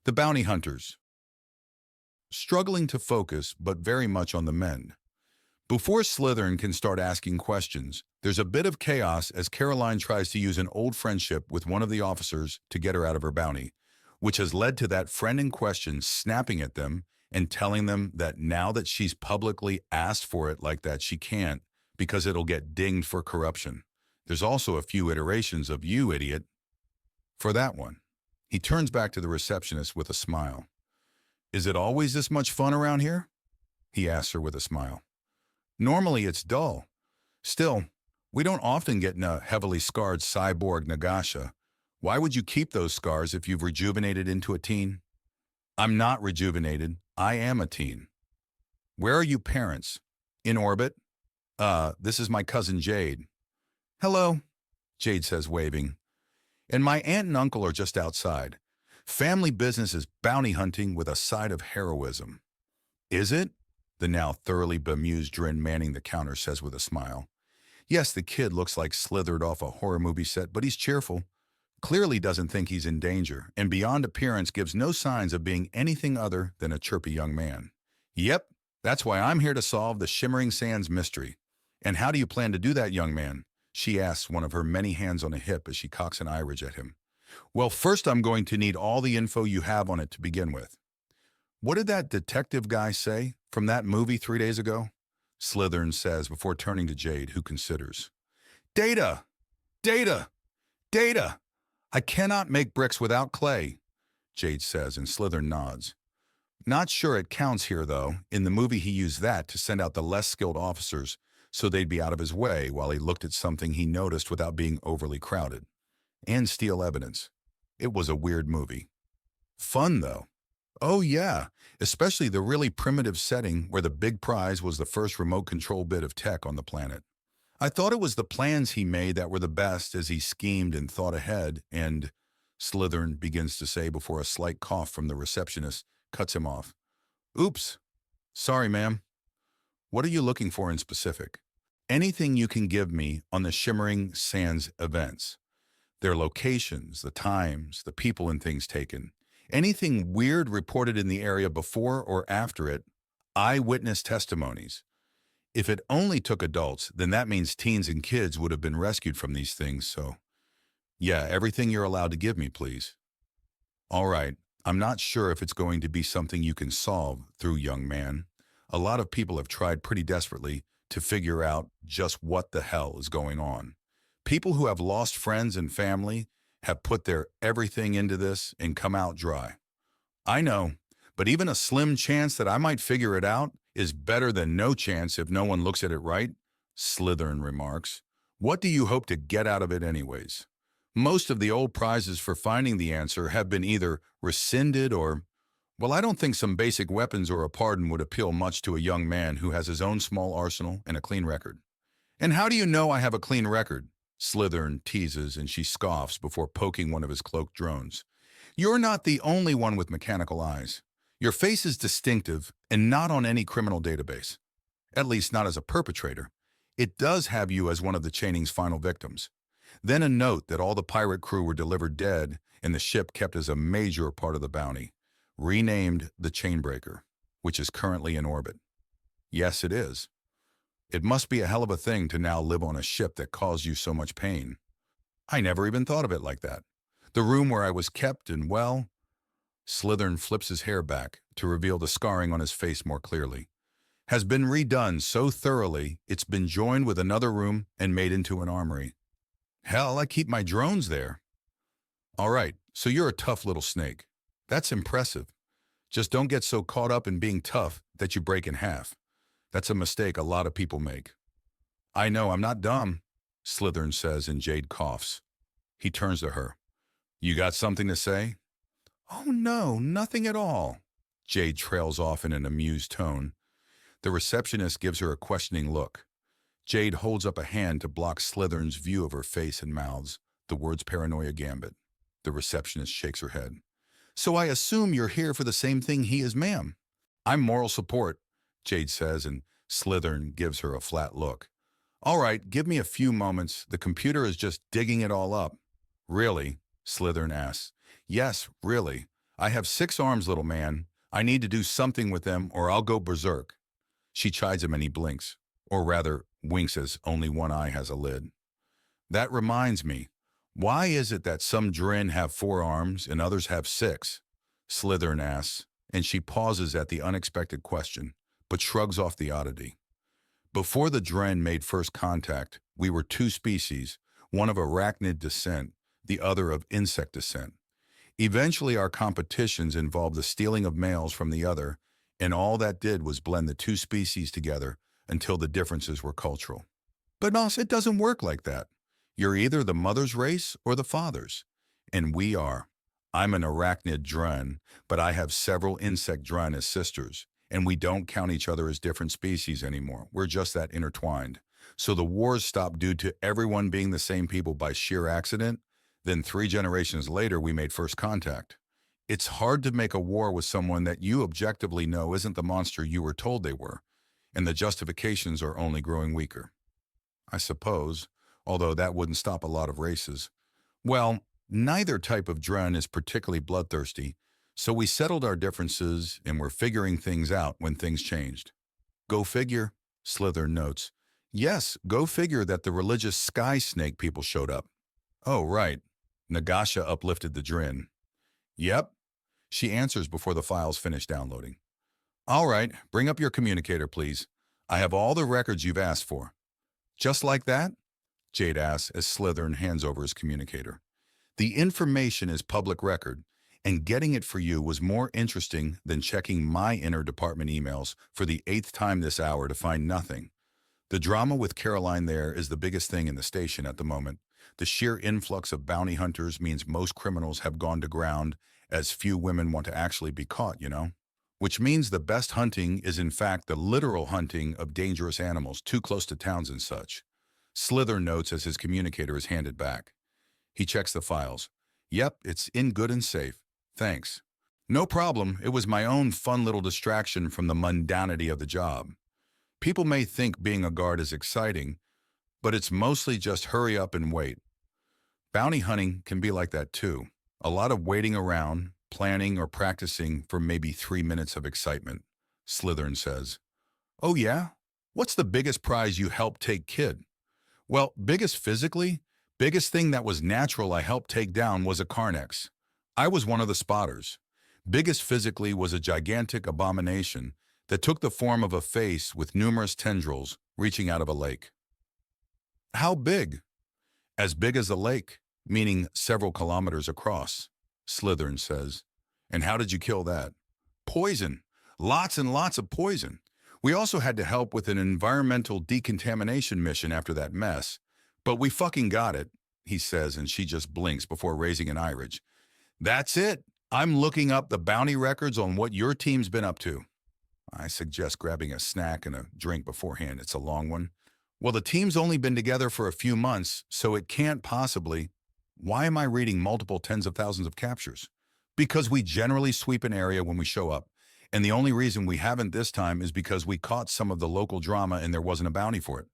The bounty hunters. Struggling to focus, but very much on the mend. Before Slytherin can start asking questions, there's a bit of chaos as Caroline tries to use an old friendship with one of the officers to get her out of her bounty, which has led to that friend in question snapping at them and telling them that now that she's publicly asked for it like that, she can't because it'll get dinged for corruption. There's also a few iterations of "you idiot" for that one. He turns back to the receptionist with a smile. "Is it always this much fun around here?" he asks her with a smile. "Normally it's dull. Still, we don't often get a heavily scarred cyborg Nagasha. Why would you keep those scars if you've rejuvenated into a teen?" "I'm not rejuvenated. I am a teen." "Where are you parents?" "In orbit." This is my cousin Jade." "Hello," Jade says, waving. "And my aunt and uncle are just outside. Family business is bounty hunting with a side of heroism." "Is it?" the now thoroughly bemused Drin manning the counter says with a smile. Yes, the kid looks like slithered off a horror movie set, but he's cheerful. Clearly doesn't think he's in danger, and beyond appearance gives no signs of being anything other than a chirpy young man. "Yep, that's why I'm here to solve the Shimmering Sands mystery." "And how do you plan to do that, young man?" she asks, one of her many hands on a hip as she cocks an eye at him. "Well, first I'm going to need all the info you have on it to begin with." "What did that detective guy say from that movie 3 days ago?" Slytherin says before turning to Jade, who considers. "Data! Data! Data! I cannot make bricks without clay," Jade says, and Slytherin nods. "Not sure it counts here, though. In the movie he used that to send out the less skilled officers so they'd be out of his way while he looked at something he noticed without being overly crowded. And steal evidence. It was a weird movie. Fun, though. Oh yeah, especially the really primitive setting where the big prize was the first remote control bit of tech on the planet. I thought it was the plans he made that were the best as he schemed and thought ahead, and," Slytherin begins to say before a slight cough from the receptionist cuts him off. "Oops. Sorry, ma'am. What are you looking for in specific?" "Anything you can give me on the Shimmering Sands events. Their locations, the times, the people and things taken. Anything weird reported in the area before or after it. Eyewitness testimonies. If it only took adults, then that means teens and kids would have been rescued from these things, so yeah, everything you're allowed to give me, please." "All right, I'm not sure if it's going to be something you can solve through, young man. A lot of people have tried pretty desperately to figure out just what the hell is going on. People who have lost friends and family have put their everything into this and come out dry. I know, but even a slim chance that I might figure it out is better than no chance if no one looks at it right," Slytherin remarks. "What do you hope to get out of it anyways? Most of the old prizes for finding the answer have been either rescinded or, well, I don't think some basic weapons or a pardon would appeal much to a young man who has his own small arsenal and a clean record." "And how do you know I have a clean record?" Slytherin teases, and she scoffs before poking one of his cloaked drones. "You're not the only one with mechanical eyes. Your face is distinctive and not on any criminal database. At least not as a perpetrator. It does have you as one of the chaining's final victims. Then a note that all the pirate crew were delivered dead and the ship kept as a major part of the bounty. Renamed the Chainbreaker, which is currently in orbit." "Yes, it is. It must be a hell of a thing to now live on a ship that caused you so much pain." "I never even thought of it like that. The room where I was kept and, well," Slytherin flips his hair back to reveal the scarring on his face more clearly, "has been redone so thoroughly it's been joined with another room and made into an armory. Hell, I keep my drones there." "All right, so you're a tough little snake. That's impressive. Just don't get so caught up in being tough that you break in half. That's a mistake a lot of people make." "I know, I'm not dumb," Slytherin says, and Jade coughs. He turns to her. "You got something to say?" "Oh no, nothing at all." Jade trails off in an amused tone. The receptionist gives her a questioning look. Jade holds up a hand to block Slytherin's view of her face and mouths, the words "paranoia gambit." The receptionist shakes her head. "So I assume you're here for the same thing he is, ma'am." "I'm moral support," Jade says, and Slytherin gives her a flat look. "All right, give me a few moments. The computer is just digging it all up." "Really?" Slytherin asks. "Yes, really. I have 6 arms, little man. I need to do something with them or I'll go berserk. She chides him and he blinks, or rather, winks as only one eye has a lid. That reminds me, why is it that some Drin have 4 arms and others have 6? Slytherin asks, and she pauses at the unexpected question, but shrugs off the oddity. Before the Dren made first contact, we were 2 species, one of arachnid descent, the other of insect descent. Eventually our competitions involved the stealing of males from the other, and all that did was blend the 2 species together until the differences were cultural. But Moss, it doesn't work like that. You're either the mother's race or the father's, and we are. I'm an arachnid Dren, but I have several insect Dren as sisters, and we don't count each other as different species anymore. We're just that intertwined. So the wars stopped due to everyone being the same people by sheer accident. Then 3 generations later, we made first contact. It's hard to make a war with someone that you objectively know isn't the monster you were told they were, and the justifications are only growing weaker. I suppose, although that wouldn't stop a lot of races. Well, neither type of Dren is particularly bloodthirsty, so we settled our differences and were figuring things out when things changed. Go figure, Slytherin notes. Yes, go figure that the religious sky snake people showed up. Oh, right. Nagasha uplifted the Drin. Yep. She answers before the files finish downloading. All right, bring up your communicator, please. I have all the records you've asked for. Just like that? Jade asks as Slytherin hands over his communicator. The information is public record, and getting it for you was more interesting than checking my inter-department emails for the 8th time this hour to find nothing. The drama with Caroline there is the biggest thing in the station at the moment. The sheer influx of bounty hunters means most criminals have gone to ground, as few women want to actually be caught, you know? Which means the best hunting is in fact the literal hunting of dangerous animals too close to towns and such. Slytherin notes as his communicator is handed back. He checks the files. Yep, it's in good and safe. Thanks. No problem, it was my own fun little distraction from the mundanity of the job. People may think being a guard is exciting, but it's mostly just hurry up and wait. Bounty hunting can be like that too. A lot of waiting around, planning or practicing for maybe 3 minutes of excitement, Slytherin says. Oh yeah? What's the biggest prize you helped take, kid? Well, biggest physically? Biggest thing that was natural I helped take down was a Carnex. I was one of the spotters. Biggest physically was a gigantic abomination that took the form of a face with numerous tendrils reaching out of a lake. How big? As big as a lake, meaning several kilometers across, Slytherin says. And how did you kill that? Poison. Lots and lots of poison. We also had to help with an environmental decontamination mission after that mess. But we fucking got it, he says, and she just blinks before raising an eyebrow. That's it. I'm looking up the bounty records on what your team's been up to. I suggest grabbing a snack and a drink beforehand. It's a long one. Well, the team's only been together for a few months, so it can't possibly. Why am I reading multiple tens of thousands of captures? Because we generally sweep an area when we show up, and the only reason we haven't this time is because we caught some of the local drama and there wasn't a bounty for it.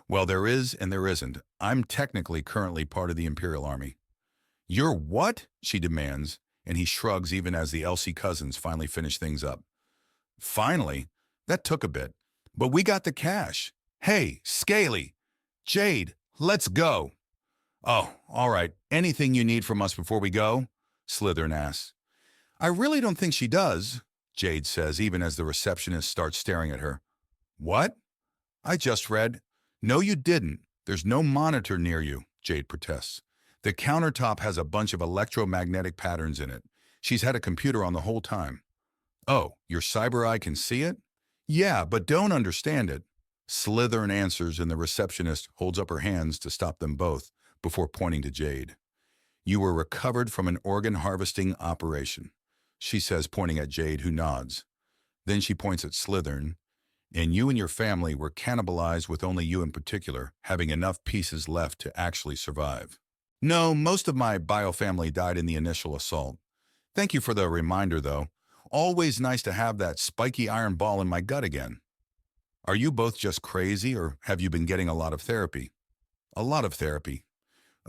Well, there is and there isn't. I'm technically currently part of the Imperial Army. You're what? She demands, and he shrugs even as the Elsie cousins finally finish things up. Finally? That took a bit. But we got the cash. Hey, Scaly! Jade, let's go! Oh, all right. Anything you need from us before we go? Slytherin asks. I really don't think she does, Jade says, even as the receptionist starts staring at her. What? I just read. No, you didn't. There's no monitor near you, Jade protests. The countertop has a bunch of electromagnetic patterns in it. She's had a computer on the whole time. Oh, your cyber eye can see it? Yeah, but don't understand it. Slytherin answers and the receptionist holds up her hands to stop them both before pointing to Jade. You were recovered from an organ harvesting operation, she says, pointing at Jade, who nods. Then she points at Slytherin, and you and your family were cannibalized with only you in particular having enough pieces left to actually survive. No, most of my bio-family died in the initial assault. Thank you for the reminder, though. Always nice to have that spiky iron ball in my gut again. Are you both just crazy, or have you been getting a lot of therapy? A lot of therapy.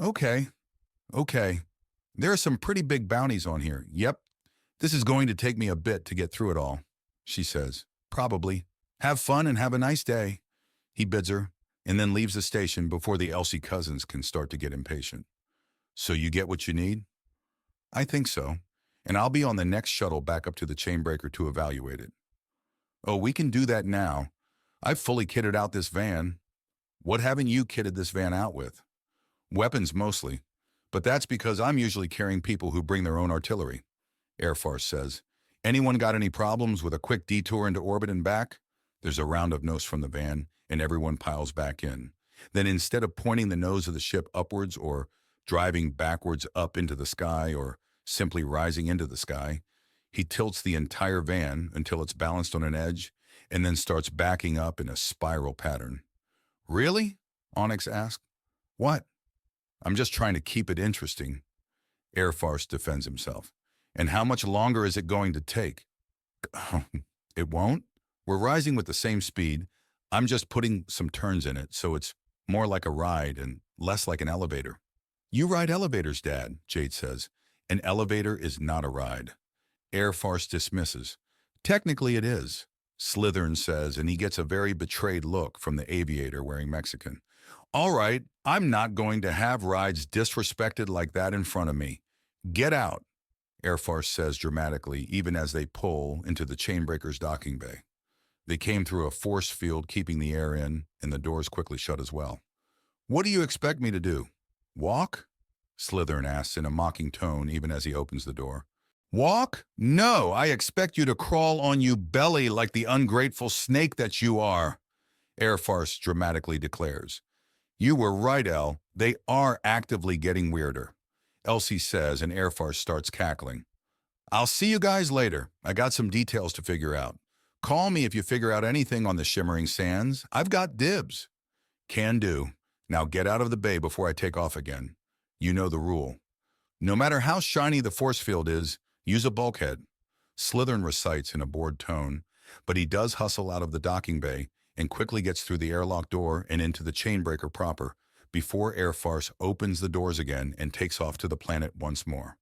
Okay. There are some pretty big bounties on here. Yep. This is going to take me a bit to get through it all, she says. Probably. Have fun and have a nice day, he bids her, and then leaves the station before the Elsie cousins can start to get impatient. So you get what you need? I think so, and I'll be on the next shuttle back up to the chainbreaker to evaluate it. Oh, we can do that now. I've fully kitted out this van. What haven't you kitted this van out with? Weapons mostly, but that's because I'm usually carrying people who bring their own artillery, Airfarce says. Anyone got any problems with a quick detour into orbit and back? There's a round of no's from the van, and everyone piles back in. Then instead of pointing the nose of the ship upwards or driving backwards up into the sky or simply rising into the sky, he tilts the entire van until it's balanced on an edge and then starts backing up in a spiral pattern. Really? Onyx asked. What? I'm just trying to keep it interesting. Airfarce defends himself. And how much longer is it going to take? It won't? We're rising with the same speed. I'm just putting some turns in it, so it's more like a ride and less like an elevator. You ride elevators, Dad, Jade says. An elevator is not a ride. Airfarce dismisses. Technically it is, Slytherin says, and he gets a very betrayed look from the aviator wearing Mexican. All right, I'm not going to have rides disrespected like that in front of me. Get out, Airfarce says dramatically, even as they pull into the chainbreaker's docking bay. They came through a force field keeping the air in, and the doors quickly shut as well. What do you expect me to do? Walk? Slytherin asks in a mocking tone even as he opens the door. Walk? No, I expect you to crawl on you belly like the ungrateful snake that you are, Airfarce dramatically declares. You were right, El. They are actively getting weirder, Elsie says, and Airfarce starts cackling. I'll see you guys later. I got some details to figure out. Call me if you figure out anything on the shimmering sands. I've got dibs. Can do. Now get out of the bay before I take off again. You know the rule. No matter how shiny the force field is, use a bulkhead. Slytherin recites in a bored tone, but he does hustle out of the docking bay and quickly gets through the airlock door and into the chainbreaker proper before Airfarce opens the doors again and takes off to the planet once more.